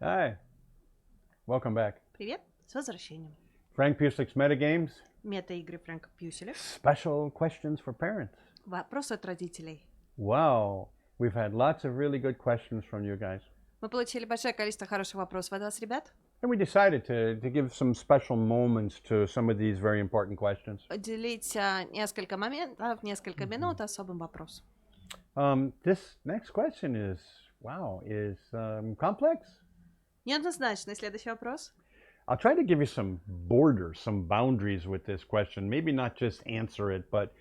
Hi, welcome back. Привет, с возвращением. Frank Pusick's Metagames, Мета-игры Фрэнка Пьюселя. special questions for parents. Вопрос от родителей. Wow, we've had lots of really good questions from you guys. Мы получили большое количество хороших вопросов от вас, ребят. And we decided to give some special moments to some of these very important questions. Уделить несколько моментов, несколько минут особым вопросам. This next question is complex. Неоднозначный следующий вопрос. I'll try to give you some borders, some boundaries with this question. Maybe not just answer it, but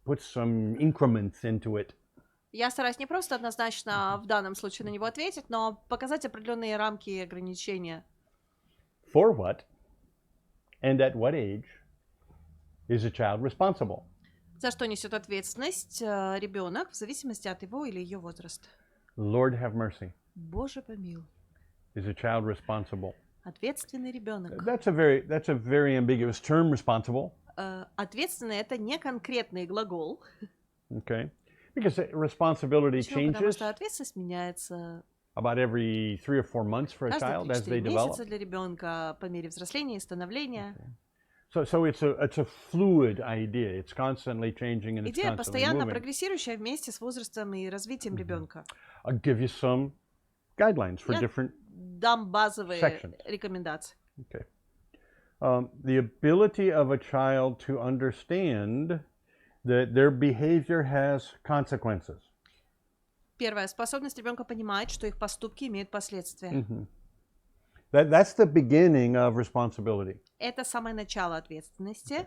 put some increments into it. Я стараюсь не просто однозначно в данном случае на него ответить, но показать определенные рамки и ограничения. For what and at what age is a child responsible? За что несет ответственность ребенок в зависимости от его или ее возраста. Lord have mercy. Боже помилуй. Is a child responsible? Ответственный ребенок. That's a very ambiguous term, responsible. Ответственный — это не конкретный глагол. Okay. Because responsibility Почему? Потому changes что ответственность меняется about every 3 or 4 months for a каждые child as they 3-4 develop. месяца для ребенка по мере взросления и становления. So it's a fluid idea. It's constantly changing and it's Идея constantly постоянно moving. прогрессирующая вместе с возрастом и развитием ребенка. I'll give you some guidelines for Я different. дам базовые sections. рекомендации. Okay. The ability of a child to understand that their behavior has consequences. Первое. Способность ребенка понимать, что их поступки имеют последствия. That's the beginning of responsibility. Это самое начало ответственности,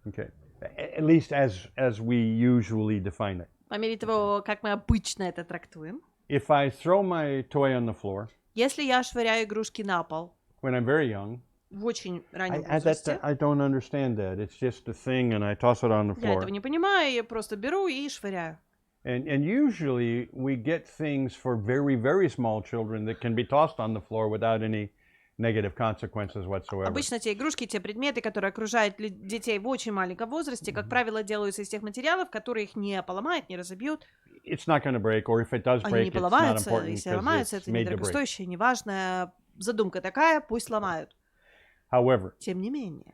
Okay. At least as we usually define it. по мере того, как мы обычно это трактуем. If I throw my toy on the floor Если я швыряю игрушки на пол when I'm very young, в очень раннем I возрасте, don't understand that. It's just a thing, and I toss it on the я floor. этого не понимаю, я просто беру и швыряю. And usually we get things for very, very small children that can be tossed on the floor without any negative consequences whatsoever. Обычно те игрушки, те предметы, которые окружают детей в очень маленьком возрасте, как правило, делаются из тех материалов, которые их не поломают, не разобьют. It's not going to break, or if it does Они break, не it's not поломаются, important если because ломаются, it's это made to break. недорогостоящее, неважно. Задумка такая, пусть ломают. However, Тем не менее,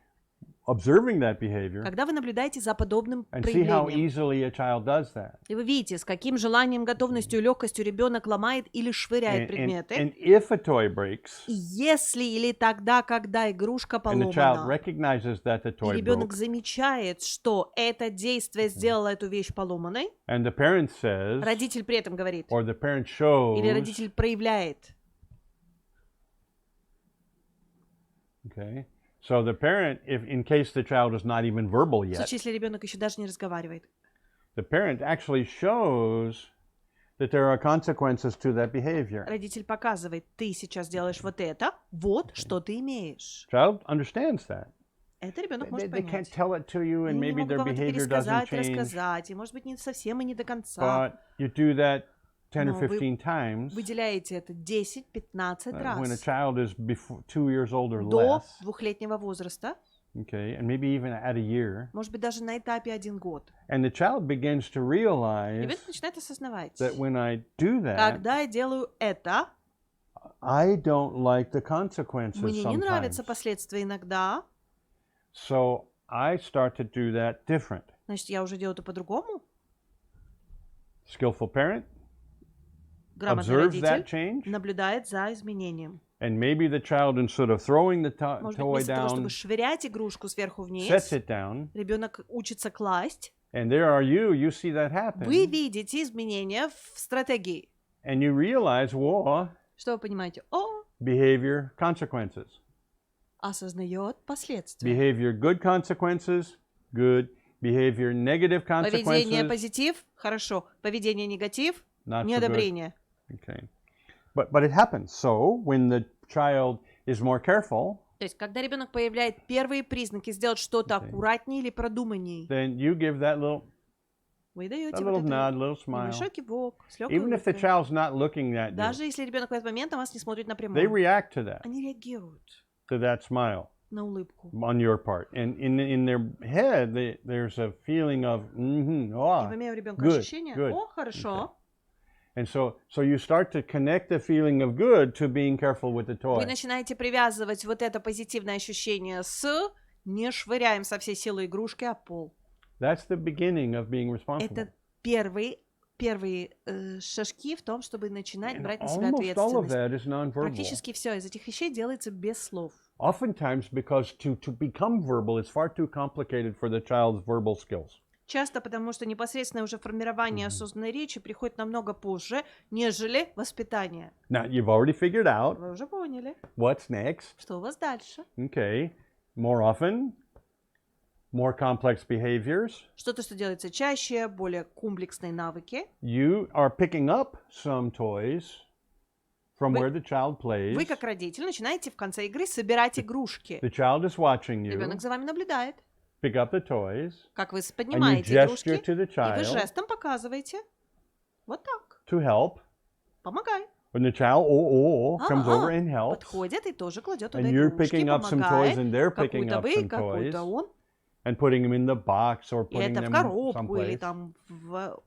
observing that behavior когда вы наблюдаете за подобным and see how проявлением, easily a child does that, и вы видите, с каким желанием, готовностью и легкостью ребенок ломает или швыряет and предметы, if a toy breaks, и если или тогда, когда игрушка and the child поломана, recognizes that the и toy ребенок broke, замечает, что это действие сделало эту вещь поломанной, and the parent says, родитель при этом говорит, or the parent или shows, родитель проявляет. okay, so the parent, if in case the child is not even verbal В yet, случае, если ребенок еще даже не разговаривает, the parent actually shows that there are consequences to that behavior. родитель показывает, ты сейчас делаешь вот это, вот что ты имеешь. Child understands that. Это ребенок может They can't понять. tell it to you, and Они не maybe могут their вам это behavior doesn't пересказать, change. рассказать, и, может быть, не совсем и не до конца. But you do that 10 or Но вы 15 times выделяете это 10-15 when a раз child is 2 years old or до less, двухлетнего возраста, okay, and maybe even at a year, может быть, даже на этапе 1 год. and the child begins to realize Ребенок начинает осознавать, that when I do that, когда я делаю это, I don't like the consequences мне не sometimes. нравятся последствия иногда, So I start to do that different. значит, я уже делаю это по-другому. Skillful parent Грамотный observes that родитель change, наблюдает за изменением. and maybe the child, instead of throwing the Может быть, toy вместо того, down, чтобы швырять игрушку сверху sets вниз, it down, ребенок учится класть. and there are you see that happen, Вы видите изменения в стратегии. and you realize, whoa, Что вы понимаете? О, behavior consequences. осознает последствия. Behavior good consequences, good. Behavior negative Поведение consequences, позитив, хорошо. Поведение негатив, not so good. неодобрение. Okay. But it happens. So when the child is more careful, То есть, когда ребенок появляет первые признаки сделать что-то аккуратнее или продуманней, then you give that little вы даете a вот little nod, это little smile. небольшой кивок с легкой Even if the улыбкой. child's not looking at you, Даже если ребенок в этот момент на вас не смотрит they напрямую, react to that, они реагируют to that smile на улыбку. on your part. And in their head, there's a feeling of, И oh, в уме у ребенка good, ощущение: good. о, хорошо. And so you start to connect the feeling of good to being careful with the Вы toy. начинаете привязывать вот это позитивное ощущение с «не швыряем со всей силы игрушки о пол». That's the beginning of being responsible. Это первые шажки в том, чтобы начинать And брать на себя almost all of ответственность. that is nonverbal. Практически все из этих вещей делается без слов. Oftentimes, because to become verbal is far too complicated for the child's verbal skills. Часто потому, что непосредственное уже формирование осознанной речи приходит намного позже, нежели воспитание. Now, you've already figured out Вы уже поняли, what's next. что у вас дальше. Okay. More often, more complex behaviors. Что-то, что делается чаще, более комплексные навыки. You are picking up some toys from where the child plays. Вы, как родитель, начинаете в конце игры собирать игрушки. The child is watching you. Ребенок за вами наблюдает. Pick up the toys. Как вы And you поднимаете игрушки, gesture to the и вы child жестом показываете. Вот так. to help. Помогай. When the child comes over and helps. Подходит и тоже кладет туда And you're игрушки, picking up some toys помогает. and they're picking Какую-то up вы, some toys какую-то он. and putting them in the box or И putting это в them коробку или someplace. там в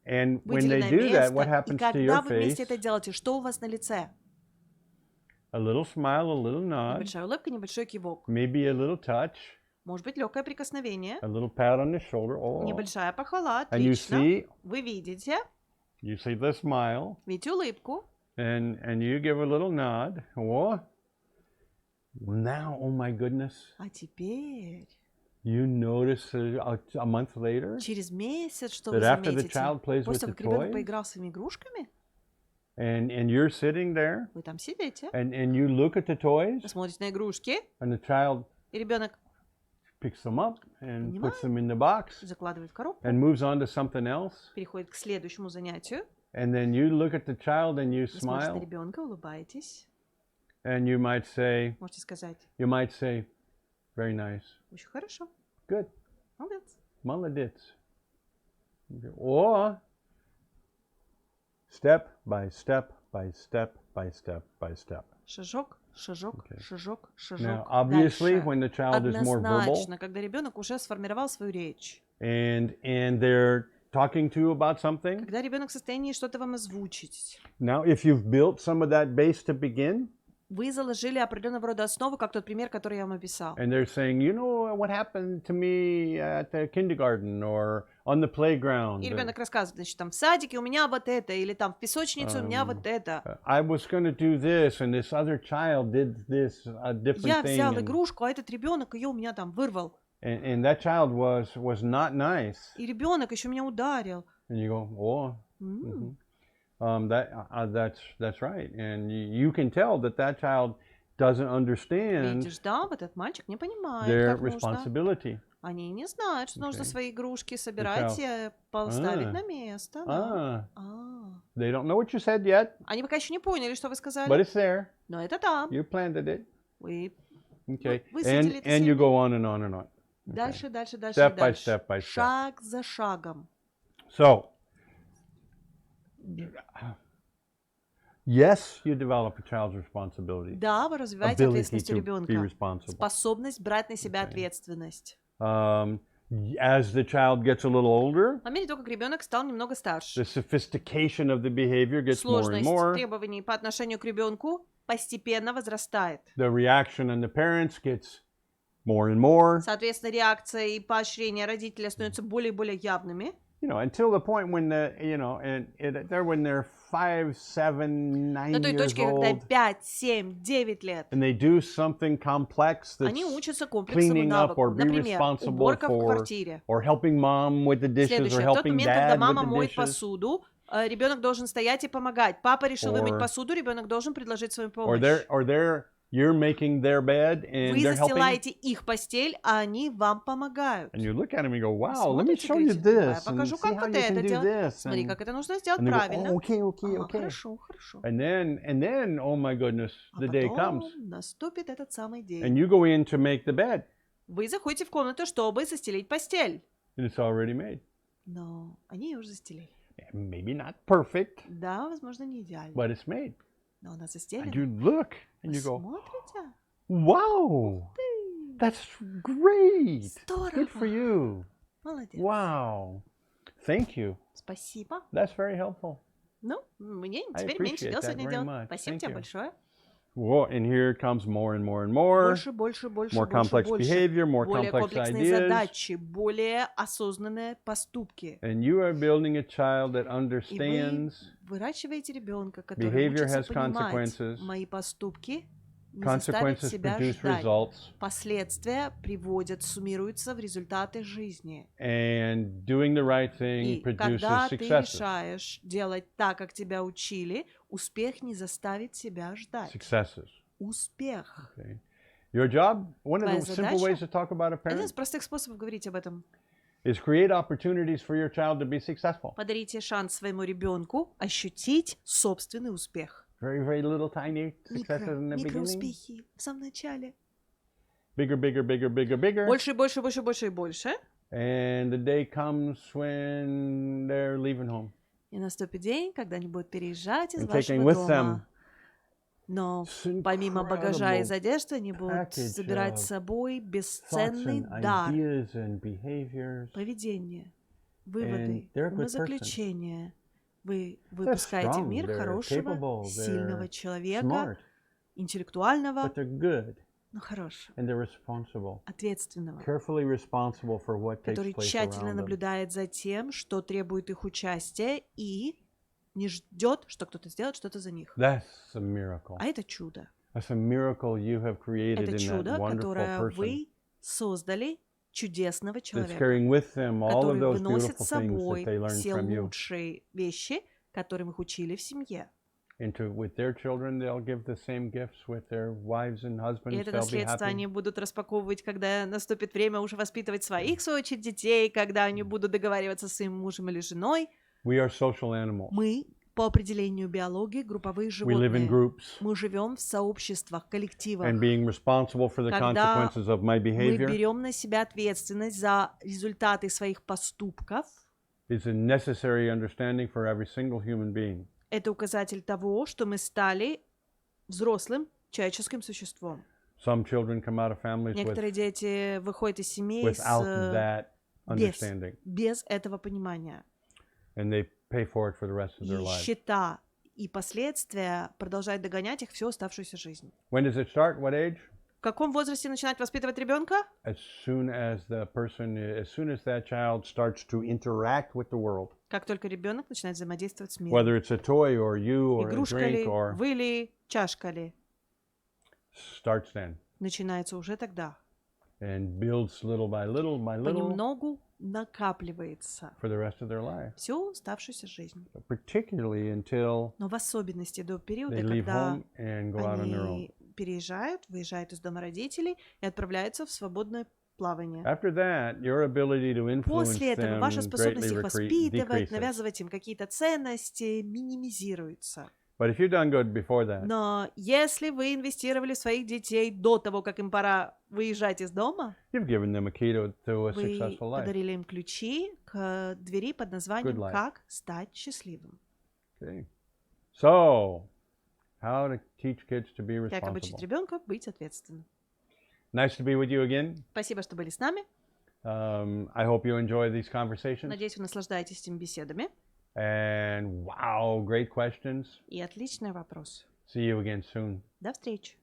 And when they выделенное do that, what место. И happens to когда your вы вместе face? это делаете, что у вас на лице? A little smile, a little nod, Небольшая улыбка, небольшой кивок. maybe a little touch, Может быть, легкое прикосновение. a little pat on the shoulder. Oh. Небольшая похвала, And you отлично. see, Вы видите the smile, видите улыбку. and you give a little nod. Oh. Now, oh my goodness, А теперь, you notice a month later через месяц, что вы that after the заметите? child plays with После того, the как ребенок toys, поиграл своими игрушками, and you're sitting there, вы там сидите, and you look at the toys, вы смотрите на игрушки, and the child и ребенок picks them up and Понимаю. puts them in the box закладывает в коробку, and moves on to something else. переходит к следующему занятию. And then you look at the child and you Вы смотрите на smile, ребенка, улыбаетесь. and you might say, Можете сказать, very nice, очень хорошо, good, молодец. молодец. Or step by step by step by step by step. Шажок, шажок, Okay. шажок, шажок. Now, obviously, Дальше. when the child is more verbal Однозначно, когда ребенок уже сформировал свою речь, and they're talking to you about something, когда ребенок в состоянии что-то вам озвучить, now if you've built some of that base to begin, вы заложили определенного рода основу, как тот пример, который я вам описал. and they're saying, you know what happened to me at the kindergarten or on the playground. И ребенок рассказывает, значит, там в садике у меня вот это, или там в песочнице у меня вот это. I was going to do this, and this other child did this a different Я thing, взял and, игрушку, а этот ребенок ее у меня там вырвал. and that child was not nice. И ребенок еще меня ударил. And you go, oh, that's right, and you can tell that child doesn't understand Видишь, да, вот этот мальчик не понимает, their как нужно. responsibility. Они не знают, что нужно Okay. свои игрушки собирать и поставить на место. Да. They don't know what you said yet, Они пока еще не поняли, что вы but сказали, it's there. но это там. You planted it. Вы Okay, высадили это and you семя. go on and on and on. Дальше, дальше, дальше, Step by дальше. step by step. Шаг за шагом. So, yes, you develop a child's responsibility, Да, вы развиваете ability ответственность у to be ребенка. responsible. Способность брать на себя ответственность. As the child gets a little older, По мере того, как ребенок стал немного старше, the sophistication of the behavior gets more and сложность more. требований по отношению к ребенку постепенно возрастает. The reaction on the parents gets more and more. Соответственно, реакция и поощрения родителей становятся более и более явными. You know, until the point when when they're 5, 7, 9 До той years точки, когда old, 5, 7, 9 лет, and they do something complex они that's учатся комплексному cleaning up or навыку. be Например, responsible уборка в for, квартире. or helping mom with the dishes, or Следующее. В тот helping момент, когда dad with мама the моет dishes. посуду, ребенок должен стоять и помогать. Папа решил Or- вымыть посуду, ребенок должен предложить свою Or помощь. you're making their bed and Вы they're helping. застилаете их постель, а они вам помогают. And you look at them and you go, wow, let me Смотрите, show you говорите, давай, this and покажу, see как how вот you can это do делать. this. Смотри, And, как это нужно сделать and they go, правильно. oh, okay. Ага, хорошо, хорошо. And then, oh my goodness, А the day потом comes. наступит этот самый And день. you go in to make the bed, Вы заходите в комнату, чтобы застелить постель. and it's already made. Но они ее уже застелили. Maybe not perfect, Да, возможно, не идеально. but it's made. Но она And застелена. you look and Вы you go, смотрите? wow, that's great. Здорово. Good for you. Молодец. Wow. Thank you. Спасибо. That's very helpful. Ну, мне I теперь меньше appreciate дел that сегодня very делать. much. Спасибо Thank тебе you. большое. Whoa, and here comes more and more and more. Больше, больше, больше, More больше, complex больше. behavior, more Более complex комплексные ideas. задачи, более осознанные поступки. And you are building a child that И вы understands выращиваете ребенка, который behavior учится has понимать consequences. мои поступки, не заставит Consequences себя produce ждать. results. Последствия приводят, суммируются в результаты жизни. And doing the right thing И produces когда ты successes. решаешь делать так, как тебя учили, успех не заставит себя ждать. Successes. Успех. Okay. Your job, one of Твоя the simple ways задача, to talk about a один parent, из простых способов говорить об этом. is create opportunities for your child to be successful. Подарите шанс своему ребенку ощутить собственный успех. Very, very little tiny successes in the beginning. Микроуспехи в самом начале. Bigger, bigger, bigger, bigger, bigger. Больше, больше, больше, больше и больше. And the day comes when they're leaving home. И наступит день, когда они будут переезжать из And вашего taking with them дома. Но this помимо багажа и incredible одежды, они будут package забирать с of собой thoughts бесценный and дар. ideas and behaviors. Поведение, выводы, they're a good умозаключения. Вы They're выпускаете в strong, мир they're хорошего, capable, сильного they're человека, smart, интеллектуального, but they're good но хорошего, and they're responsible, ответственного, carefully responsible for what takes который place тщательно around them. наблюдает за тем, что требует их участия, и не ждет, что кто-то сделает что-то за них. That's a miracle. А это чудо. That's a miracle you have created Это in that чудо, wonderful которое person вы создали чудесного that's человека, carrying with them all of который those выносит beautiful с things that собой they learned все from you. лучшие вещи, которым их учили в семье. With their children, they'll give the same gifts. With their wives and И husbands, это they'll be наследство happy. они будут распаковывать, когда наступит время уже воспитывать своих, в свою очередь, детей, когда они будут договариваться с своим мужем или женой. We are social animals. Мы, по определению биологии, групповые We live in животные. groups. Мы живем в сообществах, коллективах. And being responsible for the Когда consequences of my мы behavior берем на себя ответственность за результаты своих поступков, is a necessary understanding for every single human being. это указатель того, что мы стали взрослым человеческим существом. Some children come out of families Некоторые дети выходят из семей without that understanding, без этого понимания. and they pay for it for the rest of И their lives. счета и последствия продолжают догонять их всю оставшуюся жизнь. When does it start? What age? В каком возрасте начинать воспитывать ребенка? As soon as that child starts to interact with the world, Как только ребенок начинает взаимодействовать с миром. whether it's a toy or you or a Игрушка ли, drink or вы ли, чашка ли. starts then Начинается уже тогда. and builds little by little Понемногу накапливается for the rest of their life, всю оставшуюся жизнь. particularly until Но в особенности до периода, they leave когда home and go out on their own. они переезжают, выезжают из дома родителей и отправляются в свободное плавание. After that, your ability to influence После этого them ваша способность их greatly воспитывать, decreases. навязывать им какие-то ценности, минимизируется. But if you've done good before that, Но если вы инвестировали в своих детей до того, как им пора выезжать из дома, you've given them a key to a вы successful life. подарили им ключи к двери под названием Good life. «Как стать счастливым». Okay. So, how to teach kids to be Как обучить responsible. ребенка быть ответственным. Nice to be with you again. Спасибо, что были с нами. I hope you enjoy these conversations. Надеюсь, вы наслаждаетесь этими беседами. And wow, great questions. И отличный вопрос. See you again soon. До встречи.